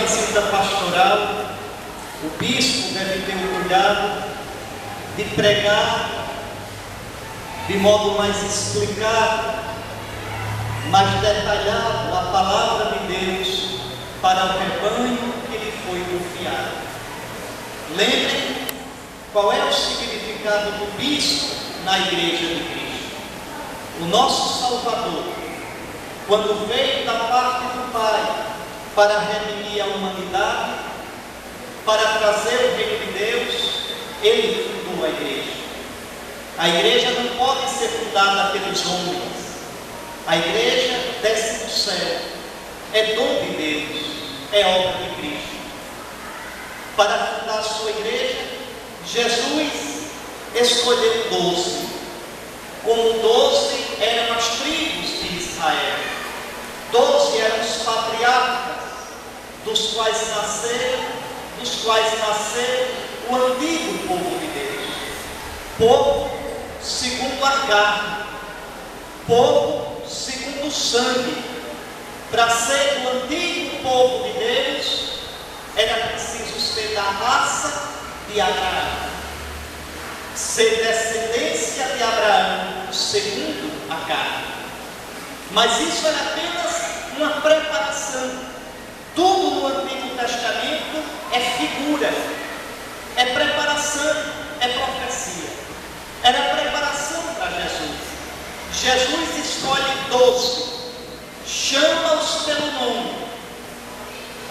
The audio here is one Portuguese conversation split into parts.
visita pastoral, o bispo deve ter o cuidado de pregar de modo mais explicado, mais detalhado a palavra de Deus para o rebanho que lhe foi confiado. Lembrem qual é o significado do bispo na igreja de Cristo. O nosso Salvador, quando veio da parte do Pai para redimir a humanidade, para trazer o reino de Deus, ele fundou a igreja. A igreja não pode ser fundada pelos homens. A igreja desce do céu, é dom de Deus, é obra de Cristo. Para fundar a sua igreja, Jesus escolheu 12. Como 12 eram as tribos de Israel. 12 eram os patriarcas, dos quais nasceu o antigo povo de Deus. Povo segundo a carne, povo segundo o sangue. Para ser o antigo povo de Deus, era preciso ser da raça de Abraão, ser descendência de Abraão, segundo a carne. Mas isso era apenas uma preparação. Tudo no Antigo Testamento é figura, é preparação, é profecia. Era preparação para Jesus. Jesus escolhe 12, chama-os pelo nome.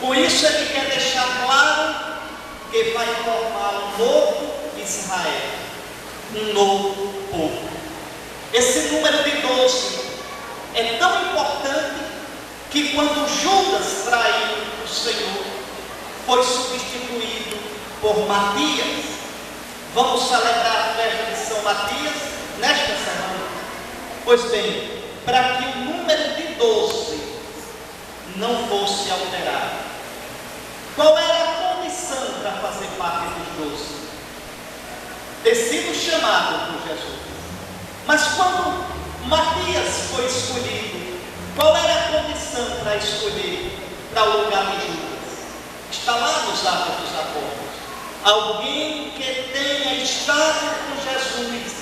Com isso ele quer deixar claro que vai formar um novo Israel, um novo povo. Esse número de 12 é tão importante que quando Judas traiu o Senhor, foi substituído por Matias. Vamos celebrar a festa de São Matias nesta semana. Pois bem, para que o número de 12 não fosse alterado, qual era a condição para fazer parte dos 12? Ter sido chamado por Jesus. Mas quando Matias foi escolhido, qual era a condição para escolher para o lugar de Judas? Está lá nos Atos dos Apóstolos. Alguém que tenha estado com Jesus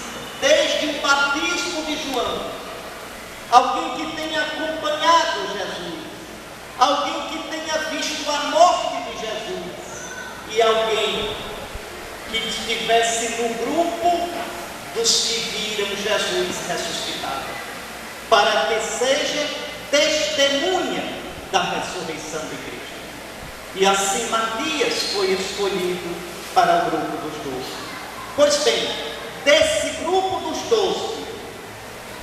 desde o batismo de João, alguém que tenha acompanhado Jesus, alguém que tenha visto a morte de Jesus e alguém que estivesse no grupo dos que viram Jesus ressuscitado, para que seja testemunha da ressurreição de Cristo. E assim Matias foi escolhido para o grupo dos 12. Pois bem, desse grupo dos 12,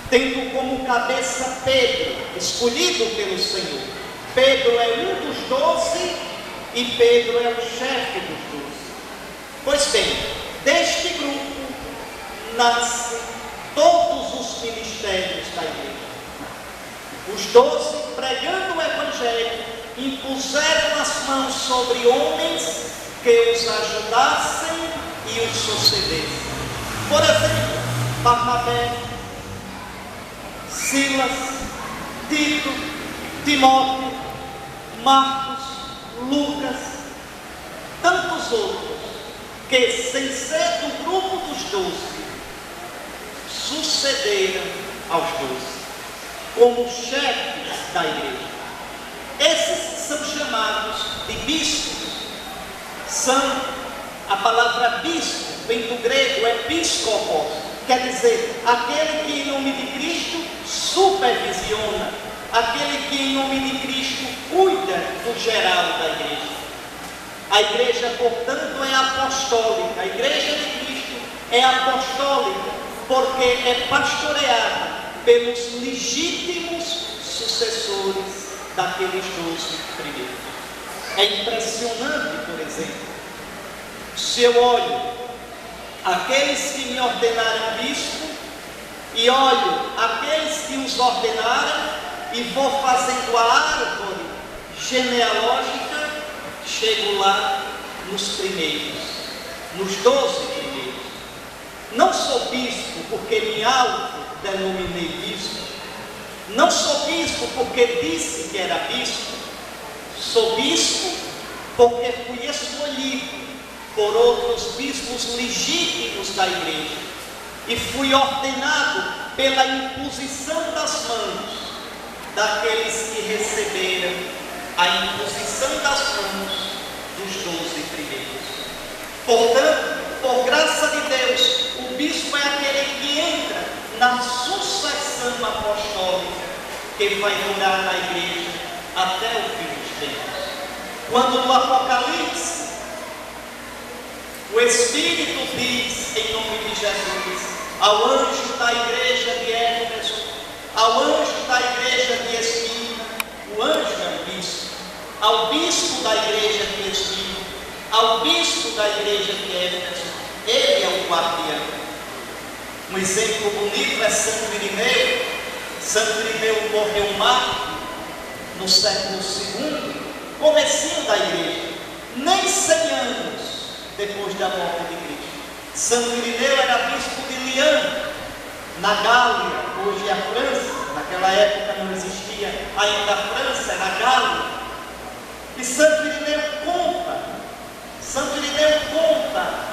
tendo como cabeça Pedro, escolhido pelo Senhor. Pedro é um dos 12 e Pedro é o chefe dos 12. Pois bem, deste grupo nascem todos os ministérios da igreja. Os 12, pregando o Evangelho, impuseram as mãos sobre homens que os ajudassem e os sucedessem. Por exemplo, Barnabé, Silas, Tito, Timóteo, Marcos, Lucas, tantos outros, que sem ser do grupo dos 12, sucederam aos 12 como chefes da igreja. Esses são chamados de bispos. A palavra bispo vem do grego episcopos, quer dizer, aquele que em nome de Cristo supervisiona, aquele que em nome de Cristo cuida do geral da igreja. A igreja, portanto, é apostólica. A igreja de Cristo é apostólica porque é pastoreada pelos legítimos sucessores daqueles 12 primeiros. É impressionante, por exemplo, se eu olho aqueles que me ordenaram bispo e olho aqueles que os ordenaram e vou fazendo a árvore genealógica, chego lá nos primeiros, nos 12 primeiros. Não sou bispo porque me autodenominei bispo. Não sou bispo porque disse que era bispo. Sou bispo porque fui escolhido por outros bispos legítimos da igreja e fui ordenado pela imposição das mãos daqueles que receberam a imposição das mãos dos 12 primeiros. Portanto, por graça de Deus, o bispo é aquele que entra na sucessão apostólica que vai durar na igreja até o fim dos tempos. Quando no Apocalipse o Espírito diz em nome de Jesus ao anjo da igreja de Éfeso, ao anjo da igreja de Esmirna, o anjo é o bispo, ao bispo da igreja de Esmirna, ao bispo da igreja de Éfeso, ele é o guardião. Um exemplo bonito é Santo Irineu. Santo Irineu morreu mártir no século II, comecinho da igreja, nem 100 anos depois da morte de Cristo. Santo Irineu era bispo de Lyon, na Gália, hoje é a França. Naquela época não existia ainda a França, era a Gália. E Santo Irineu conta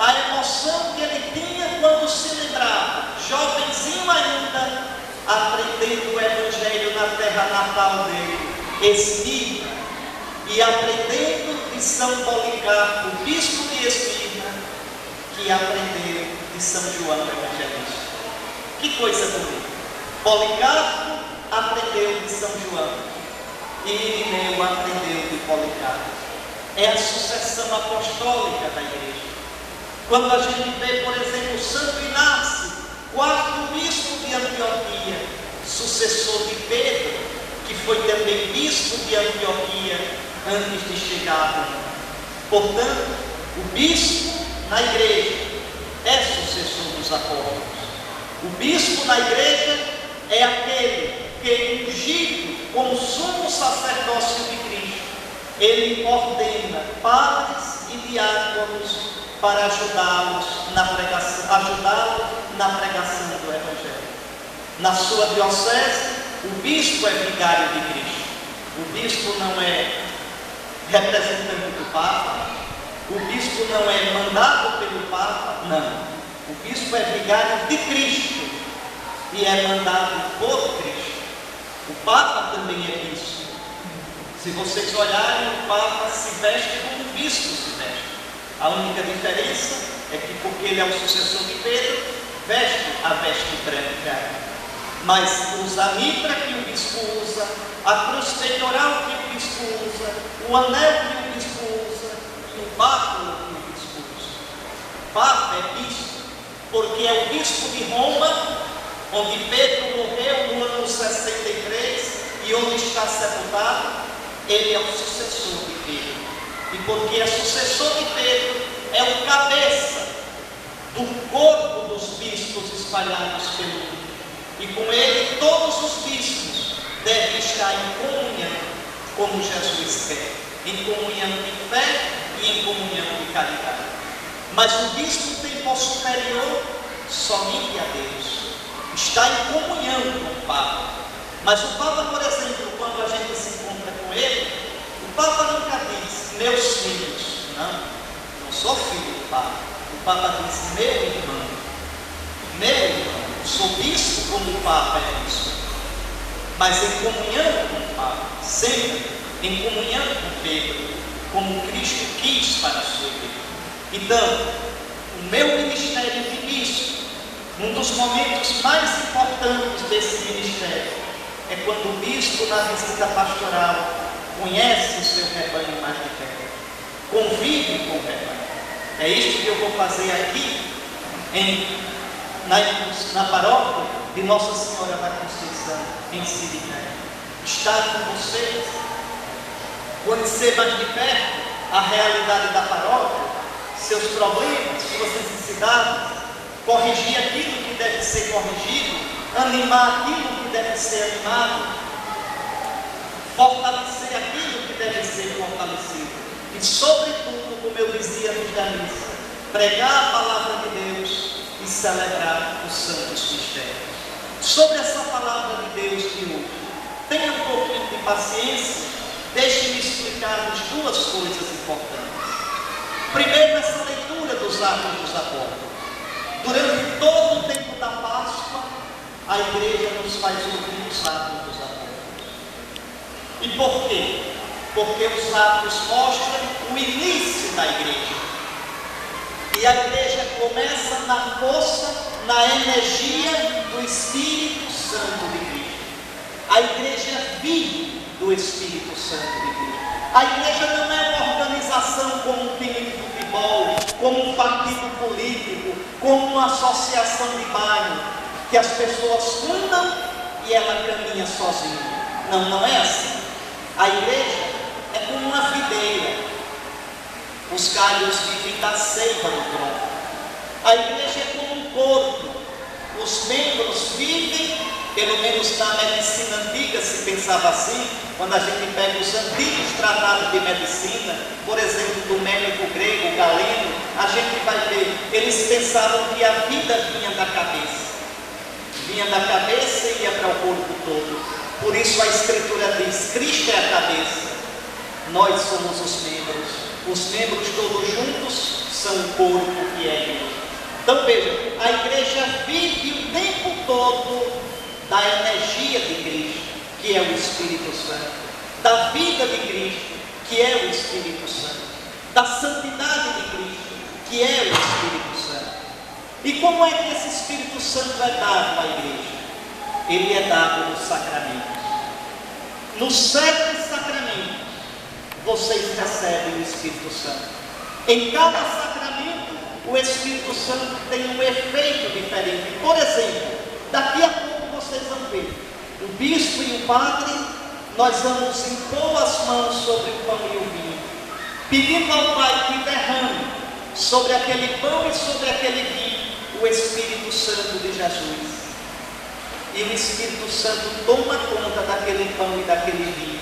a emoção que ele tinha quando se lembrava, jovenzinho ainda, aprendendo o Evangelho na terra natal dele, Esmirna, e aprendendo de São Policarpo, bispo de Esmirna, que aprendeu de São João Evangelista. Que coisa bonita! Policarpo aprendeu de São João e Irineu aprendeu de Policarpo. É a sucessão apostólica da igreja. Quando a gente vê, por exemplo, Santo Inácio, quarto bispo de Antioquia, sucessor de Pedro, que foi também bispo de Antioquia antes de chegar a Roma. Portanto, o bispo na igreja é sucessor dos apóstolos. O bispo na igreja é aquele que é ungido com o sumo sacerdócio de Cristo. Ele ordena padres e diáconos para ajudá-los na pregação do Evangelho. Na sua diocese, o bispo é vigário de Cristo. O bispo não é representante do Papa. O bispo não é mandado pelo Papa. Não. O bispo é vigário de Cristo e é mandado por Cristo. O Papa também é bispo. Se vocês olharem, o Papa se veste como o bispo se veste. A única diferença é que, porque ele é o sucessor de Pedro, veste a veste branca, mas usa a mitra que o bispo usa, a cruz peitoral que o bispo usa, o anel que o bispo usa e o báculo que o bispo usa. O Papa é bispo, porque é o bispo de Roma, onde Pedro morreu no ano 63 e onde está sepultado. Ele é o sucessor de Pedro. E porque é sucessor de Pedro, é o cabeça do corpo dos bispos espalhados pelo mundo. E com ele, todos os bispos devem estar em comunhão, como Jesus quer, em comunhão de fé e em comunhão de caridade. Mas o bispo tem por superior somente a Deus, está em comunhão com o Papa. Mas o Papa, por exemplo, quando a gente se encontra com ele, o Papa nunca diz, meus filhos. Não sou filho do Papa. O Papa diz, meu irmão. Eu sou bispo como o Papa é bispo. Mas em comunhão com o Papa, sempre em comunhão com Pedro, como Cristo quis para a sua igreja. Então, o meu ministério de bispo, um dos momentos mais importantes desse ministério, é quando o bispo na visita pastoral conhece o seu rebanho mais de perto, convive com o rebanho. É isso que eu vou fazer aqui na paróquia de Nossa Senhora da Conceição, em Siriné. Estar com vocês, conhecer mais de perto a realidade da paróquia, seus problemas, suas necessidades, corrigir aquilo que deve ser corrigido, animar aquilo que deve ser animado, fortalecer aquilo que deve ser fortalecido. E, sobretudo, como eu dizia antes da missa, pregar a palavra de Deus e celebrar os santos mistérios. Sobre essa palavra de Deus de hoje, tenha um pouquinho de paciência, deixe-me explicar-vos duas coisas importantes. Atos dos Apóstolos. Durante todo o tempo da Páscoa, a igreja nos faz ouvir os Atos dos Apóstolos. E por quê? Porque os Atos mostram o início da igreja. E a igreja começa na força, na energia do Espírito Santo de Cristo. A igreja vive do Espírito Santo de Cristo. A igreja não é uma organização como um time de futebol, como um partido político, como uma associação de bairro, que as pessoas fundam e ela caminha sozinha. Não, não é assim. A igreja é como uma videira. Os galhos vivem da seiva do tronco. A igreja é como um corpo. Os membros vivem, pelo menos na medicina antiga se pensava assim, quando a gente pega os antigos tratados de medicina, por exemplo, do médico grego Galeno, a gente vai ver, eles pensavam que a vida vinha da cabeça. Vinha da cabeça e ia para o corpo todo. Por isso a Escritura diz, Cristo é a cabeça, nós somos os membros. Os membros todos juntos são o corpo que é Cristo. Então veja, a igreja vive o tempo todo da energia de Cristo, que é o Espírito Santo, da vida de Cristo, que é o Espírito Santo, da santidade de Cristo, que é o Espírito Santo. E como é que esse Espírito Santo é dado à igreja? Ele é dado nos sacramentos. Nos 7 sacramentos, vocês recebem o Espírito Santo. Em cada sacramento, o Espírito Santo tem um efeito diferente. Por exemplo, daqui a pouco vocês vão ver, o bispo e o padre, nós vamos impor as mãos sobre o pão e o vinho, pedindo ao Pai que derrame sobre aquele pão e sobre aquele vinho o Espírito Santo de Jesus. E o Espírito Santo toma conta daquele pão e daquele vinho,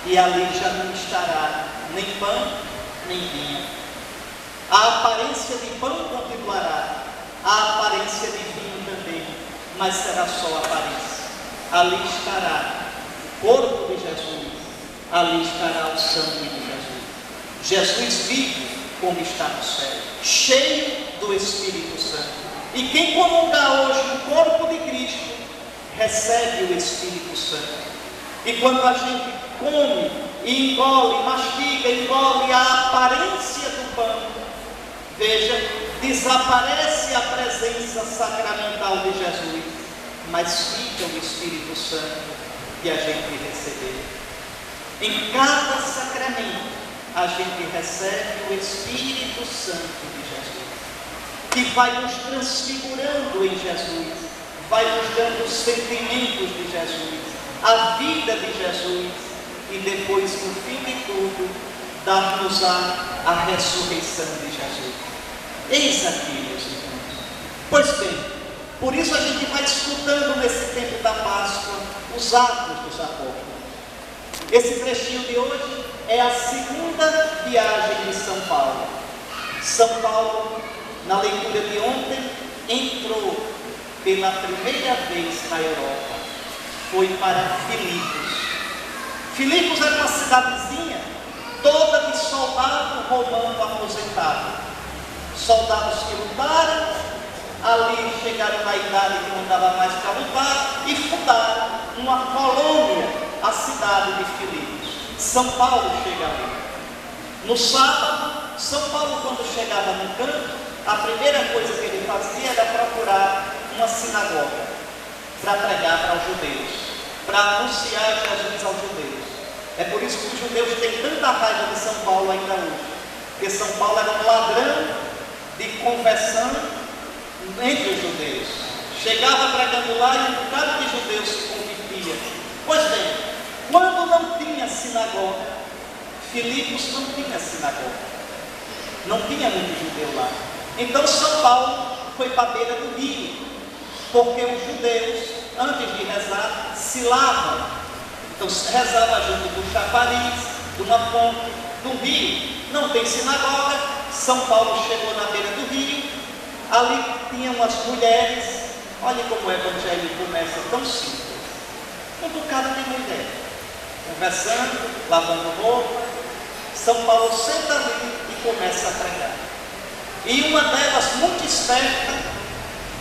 e ali já não estará nem pão, nem vinho. A aparência de pão continuará, a aparência de vinho também, mas será só aparência. Ali estará o corpo de Jesus, ali estará o sangue de Jesus. Jesus vive como está no céu, cheio do Espírito Santo. E quem comungar hoje o corpo de Cristo, recebe o Espírito Santo. E quando a gente come e engole, mastiga, engole a aparência do pão, veja, desaparece a presença sacramental de Jesus, mas fica o Espírito Santo que a gente recebeu. Em cada sacramento, a gente recebe o Espírito Santo de Jesus, que vai nos transfigurando em Jesus, vai nos dando os sentimentos de Jesus, a vida de Jesus, e depois, no fim de tudo, dar-nos a ressurreição de Jesus. Eis aqui, meus irmãos. Pois bem, por isso a gente vai escutando nesse tempo da Páscoa os Atos dos Apóstolos. Esse trechinho de hoje é a segunda viagem de São Paulo. São Paulo, na leitura de ontem, entrou pela primeira vez na Europa. Foi para Filipos. Filipos era uma cidadezinha toda de soldado romano aposentado. Soldados que lutaram, ali chegaram na idade que não dava mais para lutar e fundaram uma colônia, a cidade de Filipos. São Paulo chega ali. No sábado, São Paulo, quando chegava no canto, a primeira coisa que ele fazia era procurar uma sinagoga para pregar para os judeus, para anunciar Jesus aos judeus. É por isso que os judeus têm tanta raiva de São Paulo ainda hoje, porque São Paulo era um ladrão de conversão entre os judeus. Chegava pregando lá e um bocado de judeus se convertia. Pois bem, quando não tinha sinagoga, Filipos não tinha sinagoga, não tinha muito judeu lá. Então São Paulo foi para a beira do rio, porque os judeus, antes de rezar, se lavam. Então rezava junto do chafariz, de uma fonte, do rio. Não tem sinagoga. São Paulo chegou na beira do rio, ali tinham umas mulheres. Olha como o evangelho começa tão simples. Um bocado de mulher, conversando, lavando roupa. São Paulo senta ali e começa a pregar. E uma delas, muito esperta,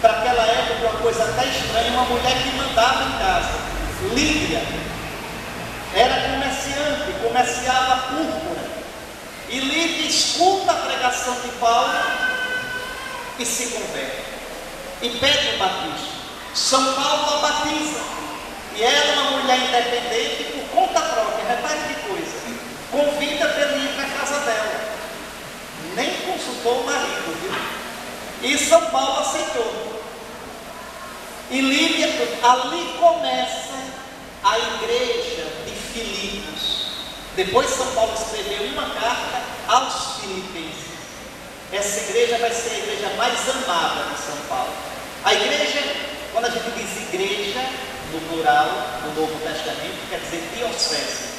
para aquela época, uma coisa até estranha, uma mulher que mandava em casa, Lídia, era comerciante, comerciava púrpura. E Lídia escuta a pregação de Paulo e se converte. E pede o batismo. São Paulo a batiza. E ela é uma mulher independente, por conta própria, repare que coisa, convida para ele ir para a casa dela. Nem consultou o marido, viu? E São Paulo aceitou. E Lídia, ali começa a igreja de Filipos. Depois São Paulo escreveu uma carta aos filipenses. Essa igreja vai ser a igreja mais amada de São Paulo. A igreja, quando a gente diz igreja, no plural, no Novo Testamento, quer dizer diocese.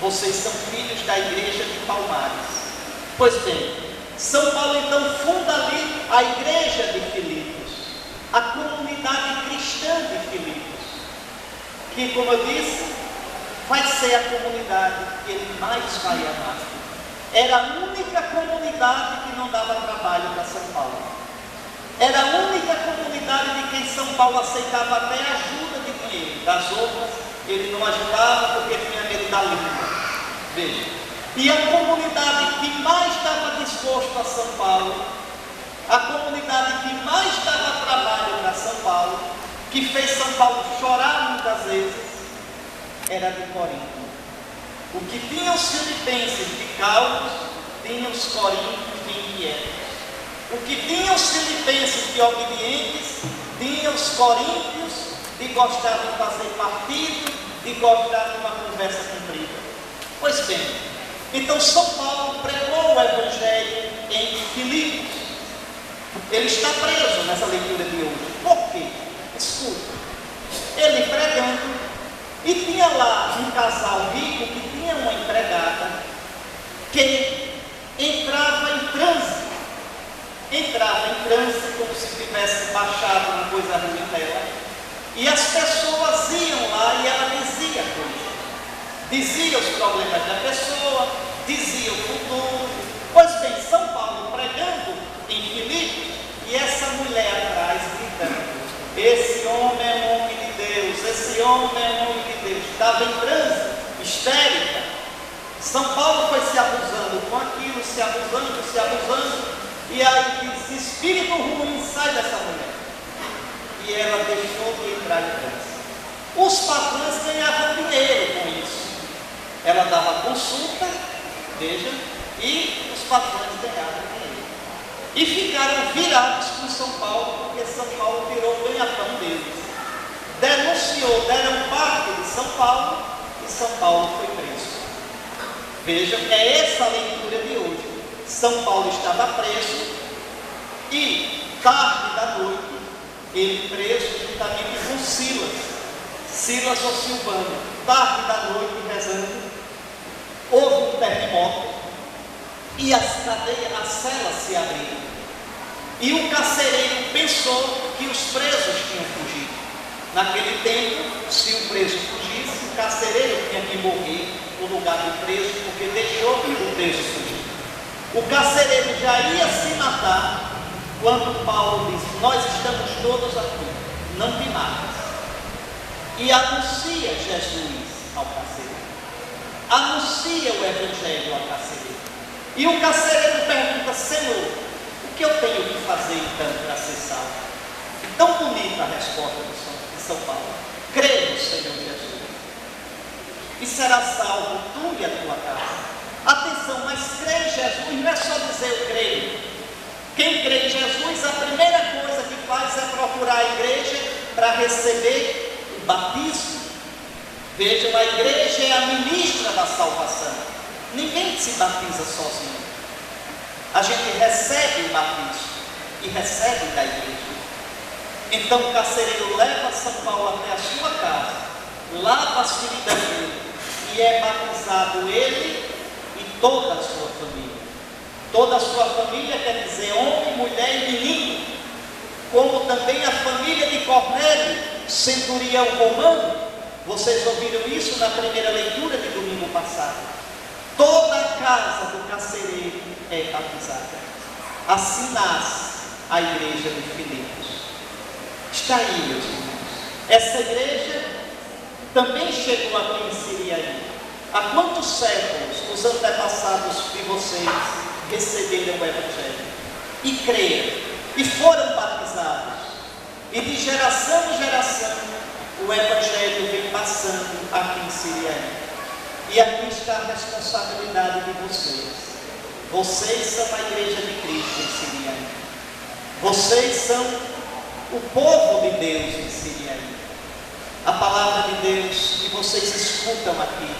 Vocês são filhos da igreja de Palmares. Pois bem, São Paulo então funda ali a igreja de Filipos, a comunidade cristã de Filipos, que, como eu disse, vai ser a comunidade que ele mais vai amar. Era a única comunidade que não dava trabalho para São Paulo. Era a única comunidade de quem São Paulo aceitava até ajuda de dinheiro. Das outras, ele não ajudava porque tinha medo da língua. Veja. E a comunidade que mais estava disposto a São Paulo, a comunidade que mais dava trabalho para São Paulo, que fez São Paulo chorar muitas vezes, era de Corinto. O que tinha os filipenses de calmos, tinha os coríntios de inquietos. O que tinha os filipenses de obedientes, tinha os coríntios de gostar de fazer partido, de gostar de uma conversa comprida. Pois bem, então São Paulo pregou o Evangelho em Filipos. Ele está preso nessa leitura de hoje. Por quê? Escuta, ele pregando, e tinha lá um casal rico que tinha uma empregada que entrava em transe como se tivesse baixado uma coisa ruim dela, e as pessoas iam lá e ela dizia coisas, dizia os problemas da pessoa, dizia o futuro. Pois bem, São Paulo pregando em Filipos, e essa mulher atrás gritando: esse homem é um homem de Deus, esse homem é um homem de Deus. Estava em transe, histérica. São Paulo foi se abusando com aquilo, se abusando, e aí diz: espírito ruim, sai dessa mulher. E ela deixou de entrar em transe. Os patrões ganhavam dinheiro com isso. Ela dava consulta, veja, e os patrões ganhavam dinheiro. E ficaram virados com São Paulo, porque São Paulo virou o ganha-pão deles. Deram parte de São Paulo, e São Paulo foi preso. Vejam, é essa a leitura de hoje. São Paulo estava preso, e tarde da noite, ele preso juntamente com Silas ou Silvano, tarde da noite rezando, houve um terremoto, e as celas se abriram. E o carcereiro pensou que os presos tinham fugido. Naquele tempo, se o preso fugisse, o carcereiro tinha que morrer no lugar do preso, porque deixou o preso fugir. O carcereiro já ia se matar quando Paulo disse: nós estamos todos aqui, não te mates. E anuncia Jesus ao carcereiro, anuncia o Evangelho ao carcereiro. E o carcereiro pergunta: Senhor, o que eu tenho que fazer então para ser salvo? E tão bonita a resposta de São Paulo: crê no Senhor Jesus, e serás salvo tu e a tua casa. Atenção, mas crer em Jesus não é só dizer eu creio. Quem crê em Jesus, a primeira coisa que faz é procurar a igreja para receber o batismo. Vejam, a igreja é a ministra da salvação. Ninguém se batiza sozinho. A gente recebe o batismo e recebe da igreja. Então o carcereiro leva São Paulo até a sua casa, lava as feridas dele, e é batizado ele e toda a sua família. Toda a sua família quer dizer homem, mulher e menino, como também a família de Cornélio, centurião romano. Vocês ouviram isso na primeira leitura de domingo passado. Toda a casa do carcereiro é batizada. Assim nasce a igreja de Filipos. Está aí, meus irmãos. Essa igreja também chegou aqui em Siriaí. Há quantos séculos os antepassados de vocês receberam o Evangelho e creram e foram batizados? E de geração em geração o Evangelho vem passando aqui em Siriaí. E aqui está a responsabilidade de vocês. Vocês são a igreja de Cristo em Siriaí. Vocês são o povo de Deus em Siriaí. A palavra de Deus que vocês escutam aqui,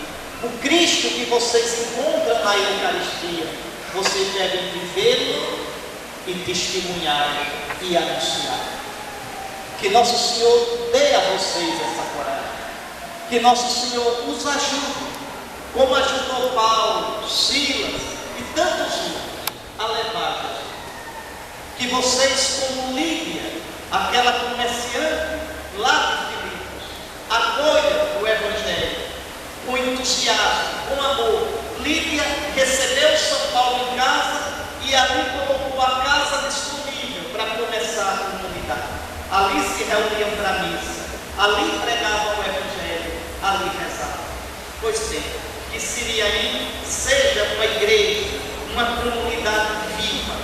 o Cristo que vocês encontram na Eucaristia, vocês devem vivê-lo e testemunhar e anunciar. Que nosso Senhor dê a vocês essa coragem. Que nosso Senhor os ajude, como ajudou Paulo, Silas e tantos outros a levar Jesus. Que vocês, como Lídia, aquela comerciante lá de Filipos, acolham o Evangelho com entusiasmo, com amor. Lídia recebeu São Paulo em casa e ali colocou a casa disponível para começar a comunidade. Ali se reuniam para a missa, ali pregavam o Evangelho, ali rezavam. Pois bem, que Siriaí seja uma igreja, uma comunidade viva.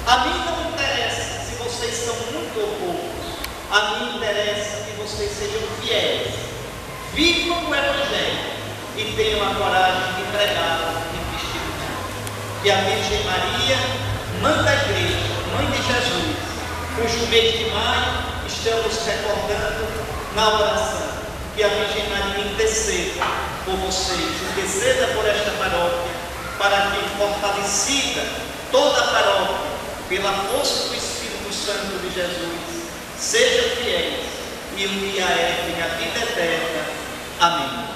A mim não interessa se vocês são muito ou poucos, a mim interessa que vocês sejam fiéis, vivam o Evangelho e tenham a coragem de pregá-lo e testemunhar. Que a Virgem Maria, mãe da igreja, mãe de Jesus, cujo mês de maio estamos recordando na oração, que a Virgem Maria interceda por vocês, interceda por esta paróquia, para que, fortalecida toda a paróquia, pela força do Espírito Santo de Jesus, sejam fiéis e um dia herdem a vida eterna. Amém.